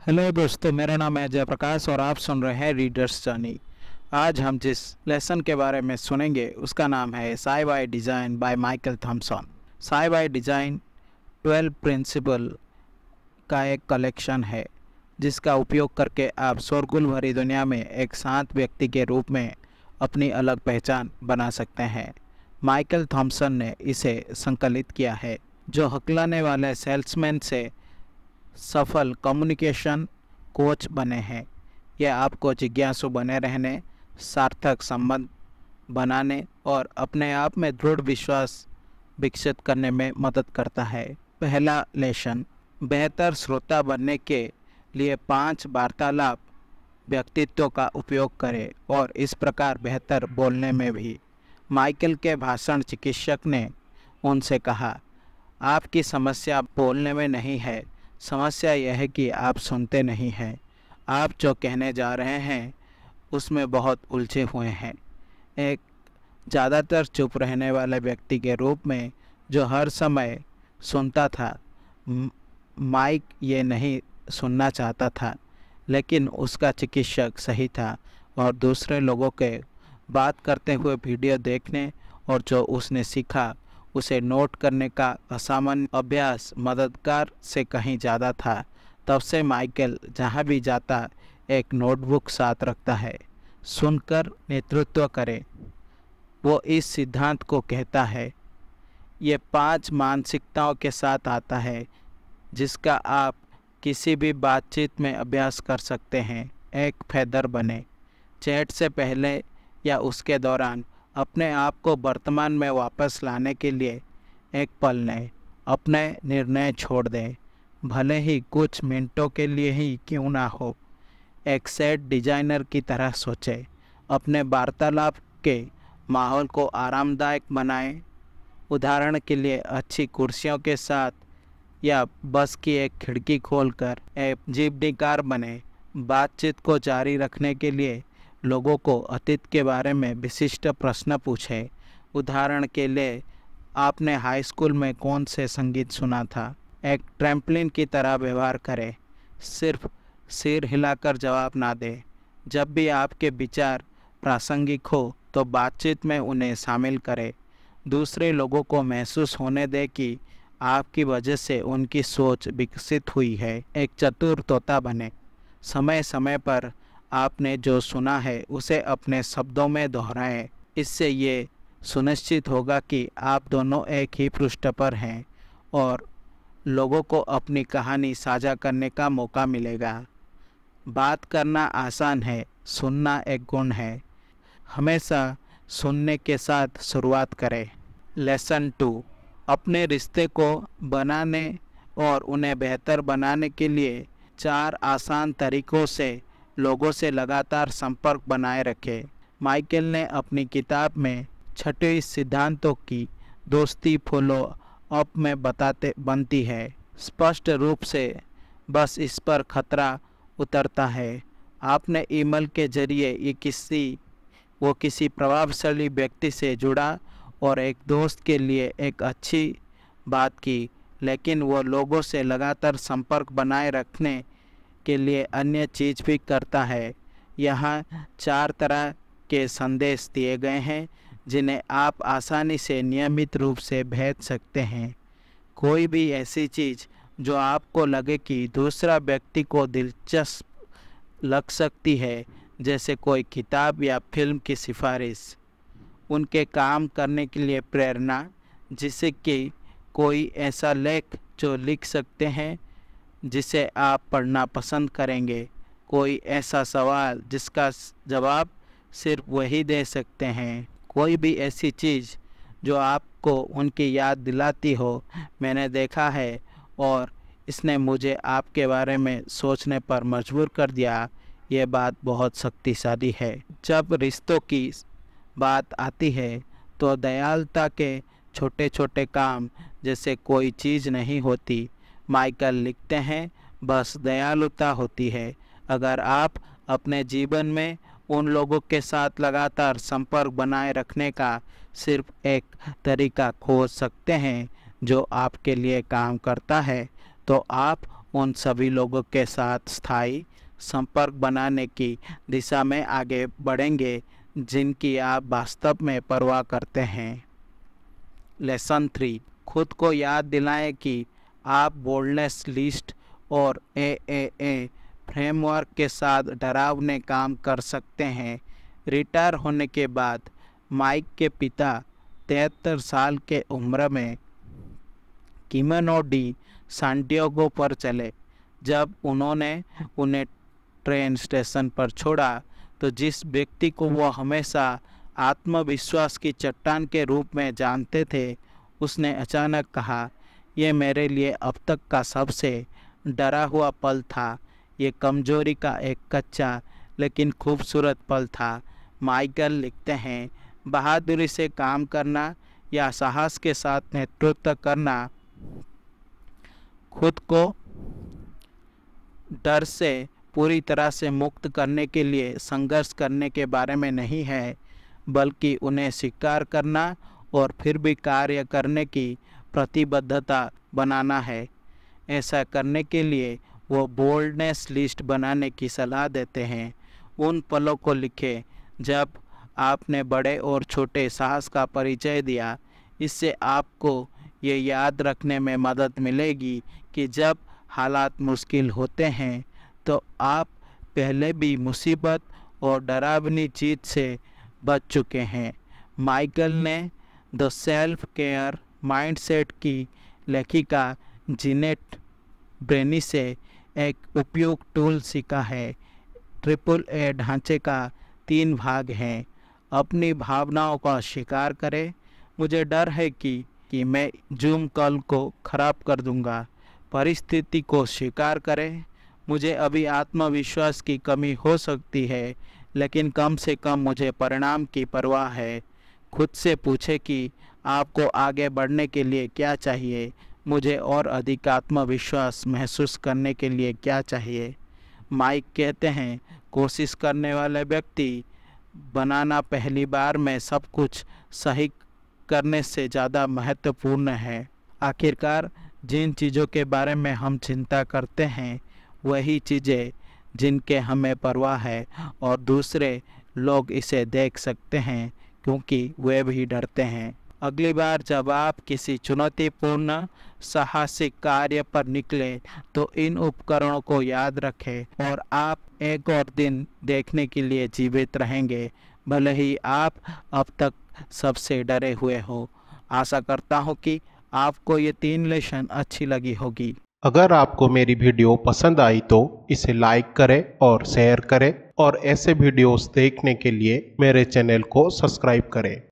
Hello दोस्तों, मेरा नाम है जयप्रकाश और आप सुन रहे हैं रीडर्स जर्नी। आज हम जिस लेसन के बारे में सुनेंगे उसका नाम है साई by design by Michael Thomson. साई बाय डिज़ाइन 12 प्रिंसिपल का एक कलेक्शन है जिसका उपयोग करके आप शोरगुल भरी दुनिया में एक शांत व्यक्ति के रूप में अपनी अलग पहचान बना सकते हैं। माइकल थॉमसन ने इसे संकलित किया है जो हकलाने वाले सेल्समैन से सफल कम्युनिकेशन कोच बने हैं। यह आपको जिज्ञासु बने रहने, सार्थक संबंध बनाने और अपने आप में दृढ़ विश्वास विकसित करने में मदद करता है। पहला लेसन, बेहतर श्रोता बनने के लिए 5 वार्तालाप व्यक्तित्व का उपयोग करें और इस प्रकार बेहतर बोलने में भी। माइकल के भाषण चिकित्सक ने उनसे कहा, आपकी समस्या बोलने में नहीं है, समस्या यह है कि आप सुनते नहीं हैं। आप जो कहने जा रहे हैं उसमें बहुत उलझे हुए हैं। एक ज़्यादातर चुप रहने वाले व्यक्ति के रूप में जो हर समय सुनता था, माइक ये नहीं सुनना चाहता था, लेकिन उसका चिकित्सक सही था और दूसरे लोगों के बात करते हुए वीडियो देखने और जो उसने सीखा उसे नोट करने का असामान्य अभ्यास मददगार से कहीं ज़्यादा था। तब से माइकल जहाँ भी जाता एक नोटबुक साथ रखता है। सुनकर नेतृत्व करें, वो इस सिद्धांत को कहता है। ये 5 मानसिकताओं के साथ आता है जिसका आप किसी भी बातचीत में अभ्यास कर सकते हैं। एक फेदर बने, चैट से पहले या उसके दौरान अपने आप को वर्तमान में वापस लाने के लिए एक पल लें। अपने निर्णय छोड़ दें, भले ही कुछ मिनटों के लिए ही क्यों ना हो। एक सेट डिजाइनर की तरह सोचें, अपने वार्तालाप के माहौल को आरामदायक बनाएं। उदाहरण के लिए अच्छी कुर्सियों के साथ या बस की एक खिड़की खोलकर एक जीवनीकार बने। बातचीत को जारी रखने के लिए लोगों को अतीत के बारे में विशिष्ट प्रश्न पूछें। उदाहरण के लिए, आपने हाई स्कूल में कौन से संगीत सुना था? एक ट्रैम्पलिन की तरह व्यवहार करें, सिर्फ सिर हिलाकर जवाब ना दें। जब भी आपके विचार प्रासंगिक हो तो बातचीत में उन्हें शामिल करें। दूसरे लोगों को महसूस होने दें कि आपकी वजह से उनकी सोच विकसित हुई है। एक चतुर तोता बने, समय समय पर आपने जो सुना है उसे अपने शब्दों में दोहराएं। इससे ये सुनिश्चित होगा कि आप दोनों एक ही पृष्ठ पर हैं और लोगों को अपनी कहानी साझा करने का मौका मिलेगा। बात करना आसान है, सुनना एक गुण है। हमेशा सुनने के साथ शुरुआत करें। लेसन 2, अपने रिश्ते को बनाने और उन्हें बेहतर बनाने के लिए 4 आसान तरीकों से लोगों से लगातार संपर्क बनाए रखें। माइकल ने अपनी किताब में 6 सिद्धांतों की दोस्ती फॉलो अप में बनती है। स्पष्ट रूप से बस इस पर खतरा उतरता है। आपने ईमेल के जरिए वो किसी प्रभावशाली व्यक्ति से जुड़ा और एक दोस्त के लिए एक अच्छी बात की, लेकिन वो लोगों से लगातार संपर्क बनाए रखने के लिए अन्य चीज़ भी करता है। यहाँ 4 तरह के संदेश दिए गए हैं जिन्हें आप आसानी से नियमित रूप से भेज सकते हैं। कोई भी ऐसी चीज़ जो आपको लगे कि दूसरा व्यक्ति को दिलचस्प लग सकती है, जैसे कोई किताब या फिल्म की सिफारिश, उनके काम करने के लिए प्रेरणा, जिसे कि कोई ऐसा लेख जो लिख सकते हैं जिसे आप पढ़ना पसंद करेंगे, कोई ऐसा सवाल जिसका जवाब सिर्फ वही दे सकते हैं, कोई भी ऐसी चीज़ जो आपको उनकी याद दिलाती हो। मैंने देखा है और इसने मुझे आपके बारे में सोचने पर मजबूर कर दिया। ये बात बहुत शक्तिशाली है। जब रिश्तों की बात आती है तो दयालुता के छोटे छोटे काम जैसे कोई चीज़ नहीं होती। माइकल लिखते हैं, बस दयालुता होती है। अगर आप अपने जीवन में उन लोगों के साथ लगातार संपर्क बनाए रखने का सिर्फ एक तरीका खोज सकते हैं जो आपके लिए काम करता है, तो आप उन सभी लोगों के साथ स्थायी संपर्क बनाने की दिशा में आगे बढ़ेंगे जिनकी आप वास्तव में परवाह करते हैं। लेसन 3, खुद को याद दिलाएं कि आप बोल्डनेस लिस्ट और AAA फ्रेमवर्क के साथ डरावने काम कर सकते हैं। रिटायर होने के बाद माइक के पिता 73 साल के उम्र में कैमिनो डी सांटियागो पर चले। जब उन्होंने उन्हें ट्रेन स्टेशन पर छोड़ा तो जिस व्यक्ति को वो हमेशा आत्मविश्वास की चट्टान के रूप में जानते थे, उसने अचानक कहा, यह मेरे लिए अब तक का सबसे डरा हुआ पल था। ये कमजोरी का एक कच्चा लेकिन खूबसूरत पल था। माइकल लिखते हैं, बहादुरी से काम करना या साहस के साथ नेतृत्व करना खुद को डर से पूरी तरह से मुक्त करने के लिए संघर्ष करने के बारे में नहीं है, बल्कि उन्हें स्वीकार करना और फिर भी कार्य करने की प्रतिबद्धता बनाना है। ऐसा करने के लिए वो बोल्डनेस लिस्ट बनाने की सलाह देते हैं। उन पलों को लिखें जब आपने बड़े और छोटे साहस का परिचय दिया। इससे आपको ये याद रखने में मदद मिलेगी कि जब हालात मुश्किल होते हैं तो आप पहले भी मुसीबत और डरावनी चीज़ से बच चुके हैं। माइकल ने द सेल्फ केयर माइंडसेट की लेखिका जीनेट ब्रेनी से एक उपयुक्त टूल सीखा है। AAA ढांचे का 3 भाग हैं। अपनी भावनाओं का स्वीकार करें। मुझे डर है कि मैं जूम कॉल को खराब कर दूंगा। परिस्थिति को स्वीकार करें। मुझे अभी आत्मविश्वास की कमी हो सकती है, लेकिन कम से कम मुझे परिणाम की परवाह है। खुद से पूछें कि आपको आगे बढ़ने के लिए क्या चाहिए। मुझे और अधिक आत्मविश्वास महसूस करने के लिए क्या चाहिए। माइक कहते हैं, कोशिश करने वाले व्यक्ति बनाना पहली बार में सब कुछ सही करने से ज़्यादा महत्वपूर्ण है। आखिरकार जिन चीज़ों के बारे में हम चिंता करते हैं वही चीज़ें जिनके हमें परवाह है, और दूसरे लोग इसे देख सकते हैं क्योंकि वे भी डरते हैं। अगली बार जब आप किसी चुनौतीपूर्ण साहसिक कार्य पर निकले तो इन उपकरणों को याद रखें और आप एक और दिन देखने के लिए जीवित रहेंगे, भले ही आप अब तक सबसे डरे हुए हो। आशा करता हूँ कि आपको ये 3 लेसन अच्छी लगी होगी। अगर आपको मेरी वीडियो पसंद आई तो इसे लाइक करें और शेयर करें, और ऐसे वीडियोस देखने के लिए मेरे चैनल को सब्सक्राइब करें।